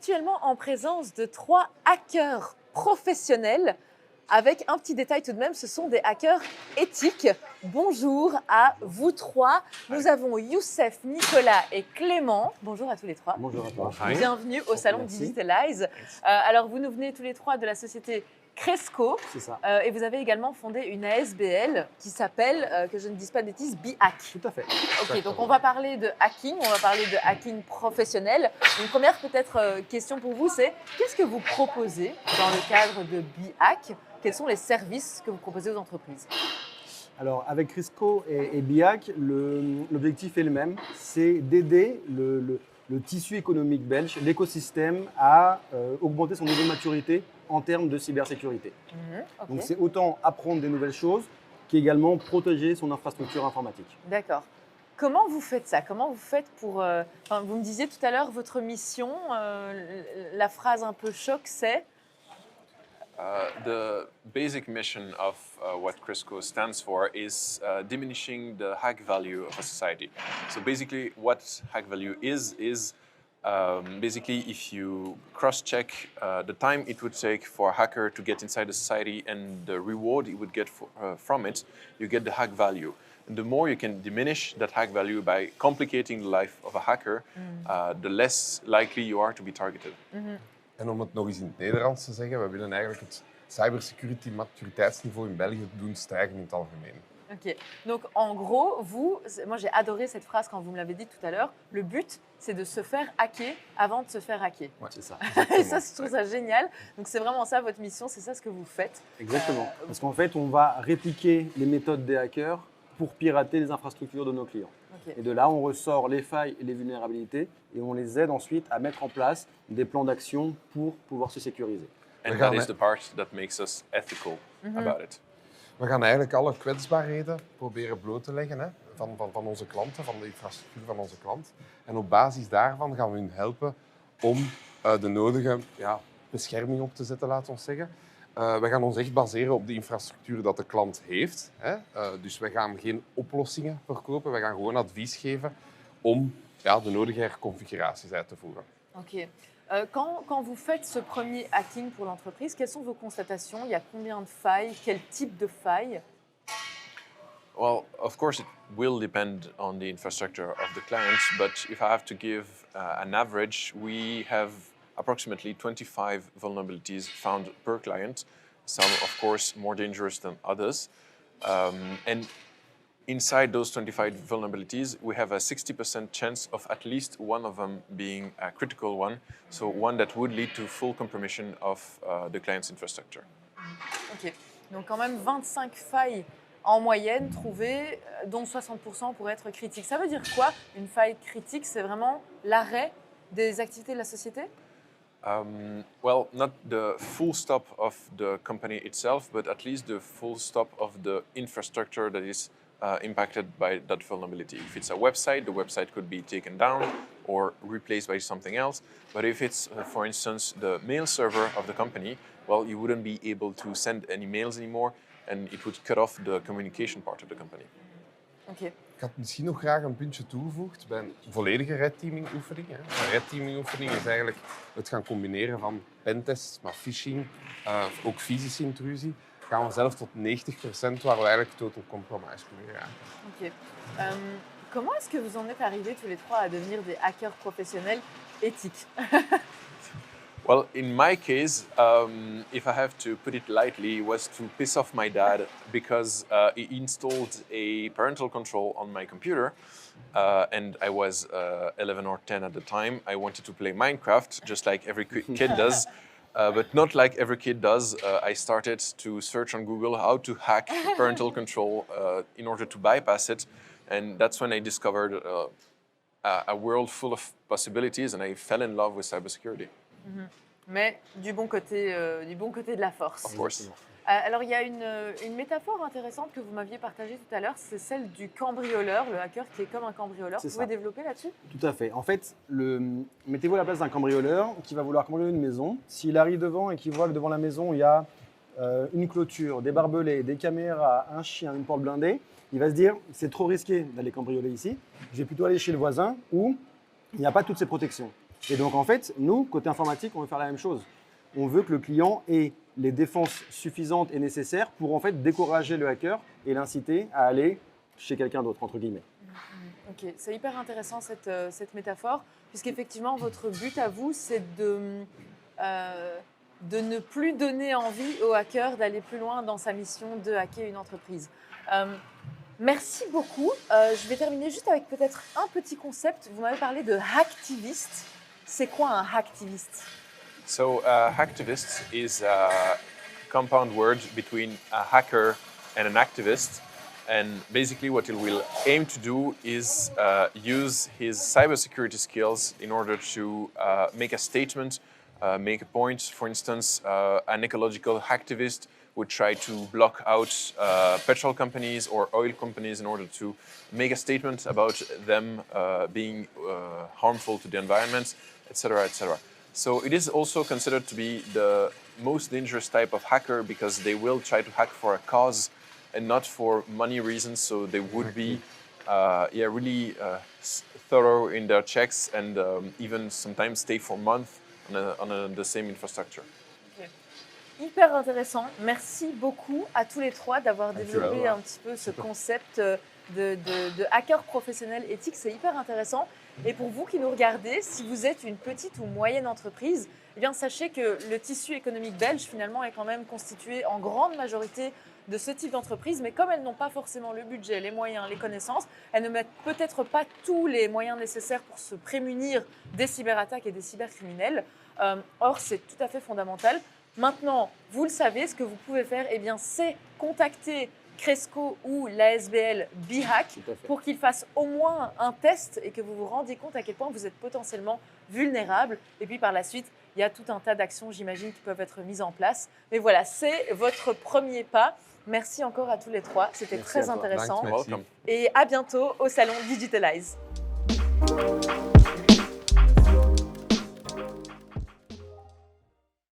actuellement en présence de 3 hackers professionnels. Avec un petit détail tout de même, ce sont des hackers éthiques. Bonjour à vous 3. Nous avons Youssef, Nicolas et Clément. Bonjour à tous les 3. Bonjour à toi. Bienvenue au salon Merci. Digitalize. Alors, vous nous venez tous les 3 de la société Cresco. C'est ça. Et vous avez également fondé une ASBL qui s'appelle, que je ne dise pas de bêtises, BeHack. Tout à fait. Ok, donc on va parler de hacking, on va parler de hacking professionnel. Une première peut-être question pour vous, c'est qu'est-ce que vous proposez dans le cadre de BeHack? Quels sont les services que vous proposez aux entreprises? Alors, avec Cresco et BeHack, l'objectif est le même, c'est d'aider le tissu économique belge, l'écosystème, à augmenter son niveau de maturité en termes de cybersécurité. Okay. Donc, c'est autant apprendre des nouvelles choses qu'également protéger son infrastructure informatique. D'accord. Comment vous faites ça? Comment vous faites pour… vous me disiez tout à l'heure, votre mission, la phrase un peu choc, c'est… The basic mission of what Cresco stands for is diminishing the hack value of a society. So basically what hack value is basically if you cross-check the time it would take for a hacker to get inside a society and the reward he would get from it, you get the hack value. And the more you can diminish that hack value by complicating the life of a hacker, the less likely you are to be targeted. En om het nog eens in het Nederlands te zeggen, we willen eigenlijk het cybersecurity maturiteitsniveau in België doen stijgen in het algemeen. Ok, donc en gros, moi j'ai adoré cette phrase quand vous me l'avez dit tout à l'heure, le but c'est de se faire hacker avant de se faire hacker. Ouais, c'est ça. Et ça, je trouve ça génial. Donc c'est vraiment ça votre mission, c'est ça ce que vous faites. Exactement. Parce qu'en fait, on va répliquer les méthodes des hackers pour pirater les infrastructures de nos clients. Okay. Et de là, on ressort les failles et les vulnérabilités et on les aide ensuite à mettre en place des plans d'action pour pouvoir se sécuriser. And that is the part that makes us ethical about it. We gaan eigenlijk alle kwetsbaarheden proberen bloot te leggen, hè, van onze klanten, van de infrastructuur van onze klant. En op basis daarvan gaan we hun helpen om de nodige bescherming op te zetten, laten we ons zeggen. We gaan ons echt baseren op de infrastructuur dat de klant heeft. Hè. Dus we gaan geen oplossingen verkopen, we gaan gewoon advies geven om de nodige herconfiguraties uit te voeren. Ok. Quand vous faites ce premier hacking pour l'entreprise, quelles sont vos constatations? Il y a combien de failles? Quel type de failles? Well, of course, it will depend on the infrastructure of the clients, but if I have to give an average, we have approximately 25 vulnerabilities found per client, some, of course, more dangerous than others. And inside those 25 vulnerabilities, we have a 60% chance of at least one of them being a critical one, so one that would lead to full compromission of the client's infrastructure. Ok, donc quand même 25 failles en moyenne trouvées, dont 60% pourraient être critiques. Ça veut dire quoi, une faille critique? C'est vraiment l'arrêt des activités de la société? Well, not the full stop of the company itself, but at least the full stop of the infrastructure that is impacted by that vulnerability. If it's a website, the website could be taken down or replaced by something else. But if it's, for instance, the mail server of the company, well, you wouldn't be able to send any mails anymore, and it would cut off the communication part of the company. Ok. Ik had misschien nog graag een puntje toegevoegd bij een volledige red teaming oefening. Een red teaming oefening is eigenlijk het gaan combineren van pentests, maar phishing, ook fysische intrusie. Gaan we zelf tot 90% waar we eigenlijk total compromise kunnen geraken. Ok. Comment est-ce que vous en êtes arrivés tous les 3 à devenir des hackers professionnels éthiques? Well, in my case, if I have to put it lightly, it was to piss off my dad because he installed a parental control on my computer. And I was 11 or 10 at the time. I wanted to play Minecraft, just like every kid does. But not like every kid does. I started to search on Google how to hack parental control in order to bypass it. And that's when I discovered a world full of possibilities and I fell in love with cybersecurity. Mais du bon côté de la force. Of course. Alors, il y a une métaphore intéressante que vous m'aviez partagée tout à l'heure, c'est celle du cambrioleur, le hacker qui est comme un cambrioleur. Vous pouvez développer là-dessus? Tout à fait. En fait, mettez-vous à la place d'un cambrioleur qui va vouloir cambrioler une maison. S'il arrive devant et qu'il voit que devant la maison, il y a une clôture, des barbelés, des caméras, un chien, une porte blindée, il va se dire « c'est trop risqué d'aller cambrioler ici, je vais plutôt aller chez le voisin où il n'y a pas toutes ces protections ». Et donc en fait, nous, côté informatique, on veut faire la même chose. On veut que le client ait les défenses suffisantes et nécessaires pour en fait décourager le hacker et l'inciter à aller chez quelqu'un d'autre, entre guillemets. Ok, c'est hyper intéressant cette métaphore, puisqu'effectivement, votre but à vous, c'est de ne plus donner envie au hacker d'aller plus loin dans sa mission de hacker une entreprise. Merci beaucoup. Je vais terminer juste avec peut-être un petit concept. Vous m'avez parlé de hacktiviste. C'est quoi un hacktiviste? So, hacktivist is a compound word between a hacker and an activist. And basically, what he will aim to do is use his cybersecurity skills in order to make a statement, make a point. For instance, an ecological hacktivist would try to block out petrol companies or oil companies in order to make a statement about them being harmful to the environment, etc., etc. So it is also considered to be the most dangerous type of hacker because they will try to hack for a cause and not for money reasons. So they would be really thorough in their checks and even sometimes stay for months on the same infrastructure. Hyper intéressant. Merci beaucoup à tous les trois d'avoir développé un petit peu ce concept de hacker professionnel éthique. C'est hyper intéressant. Et pour vous qui nous regardez, si vous êtes une petite ou moyenne entreprise, eh bien sachez que le tissu économique belge finalement est quand même constitué en grande majorité de ce type d'entreprise, mais comme elles n'ont pas forcément le budget, les moyens, les connaissances, elles ne mettent peut-être pas tous les moyens nécessaires pour se prémunir des cyberattaques et des cybercriminels. Or, c'est tout à fait fondamental. Maintenant, vous le savez, ce que vous pouvez faire, eh bien, c'est contacter Cresco ou l'ASBL BHack pour qu'ils fassent au moins un test et que vous vous rendiez compte à quel point vous êtes potentiellement vulnérable. Et puis par la suite, il y a tout un tas d'actions, j'imagine, qui peuvent être mises en place. Mais voilà, c'est votre premier pas. Merci encore à tous les trois, c'était très intéressant. Merci. Et à bientôt au salon Digitalize.